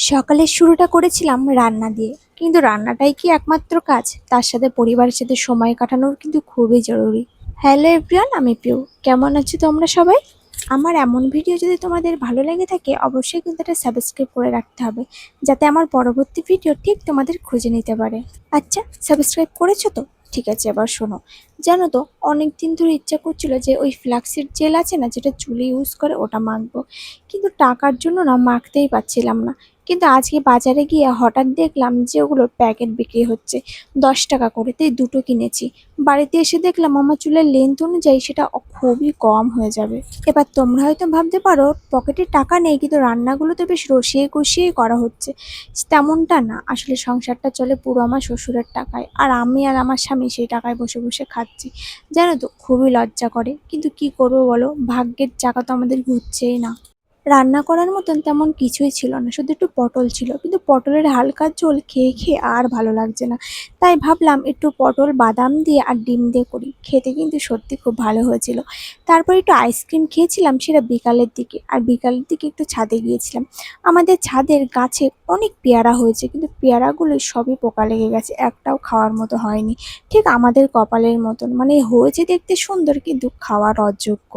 সকালের শুরুটা করেছিলাম রান্না দিয়ে, কিন্তু রান্নাটাই কি একমাত্র কাজ? তার সাথে পরিবারের সাথে সময় কাটানোর কিন্তু খুবই জরুরি। হ্যালো এভরিওয়ান, আমি পিউ। কেমন আছো তোমরা সবাই? আমার এমন ভিডিও যদি তোমাদের ভালো লেগে থাকে, অবশ্যই কিন্তু এটা সাবস্ক্রাইব করে রাখতে হবে, যাতে আমার পরবর্তী ভিডিও ঠিক তোমাদের খুঁজে নিতে পারে। আচ্ছা, সাবস্ক্রাইব করেছো তো? ঠিক আছে, এবার শোনো। জানো তো, অনেক দিন ধরে ইচ্ছা করছিল যে ওই ফ্ল্যাক্সিড জেল আছে না, যেটা চুলে ইউজ করে, ওটা মাখবো। কিন্তু টাকার জন্য না মাখতেই পারছিলাম না। কিন্তু আজকে বাজারে গিয়ে হঠাৎ দেখলাম যে ওগুলোর প্যাকেট বিক্রি হচ্ছে 10 টাকা করে, তাই দুটো কিনেছি। বাড়িতে এসে দেখলাম আমার চুলের লেন্থ অনুযায়ী সেটা খুবই কম হয়ে যাবে। এবার তোমরা হয়তো ভাবতে পারো পকেটে টাকা নেই, কিন্তু রান্নাগুলো তো বেশ রসিয়ে কষিয়েই করা হচ্ছে। তেমনটা না, আসলে সংসারটা চলে পুরো আমার শ্বশুরের টাকায়, আর আমি আর আমার স্বামী সেই টাকায় বসে বসে খাচ্ছি। জানো তো, খুবই লজ্জা করে, কিন্তু কি করবো বলো, ভাগ্যের চাকা তো আমাদের ঘুরছেই না। রান্না করার মতন তেমন কিছুই ছিল না, শুধু একটু পটল ছিল, কিন্তু পটলের হালকা ঝোল খেয়ে খেয়ে আর ভালো লাগছে না। তাই ভাবলাম একটু পটল বাদাম দিয়ে আর ডিম দিয়ে করি, খেতে কিন্তু সত্যি খুব ভালো হয়েছিল। তারপর একটু আইসক্রিম খেয়েছিলাম, সেটা বিকালের দিকে। আর বিকালের দিকে একটু ছাদে গিয়েছিলাম। আমাদের ছাদের গাছে অনেক পেয়ারা হয়েছে, কিন্তু পেয়ারাগুলো সবই পোকা লেগে গেছে, একটাও খাওয়ার মতো হয়নি। ঠিক আমাদের কপালের মতন, মানে হয়েছে দেখতে সুন্দর, কিন্তু খাওয়ার অযোগ্য।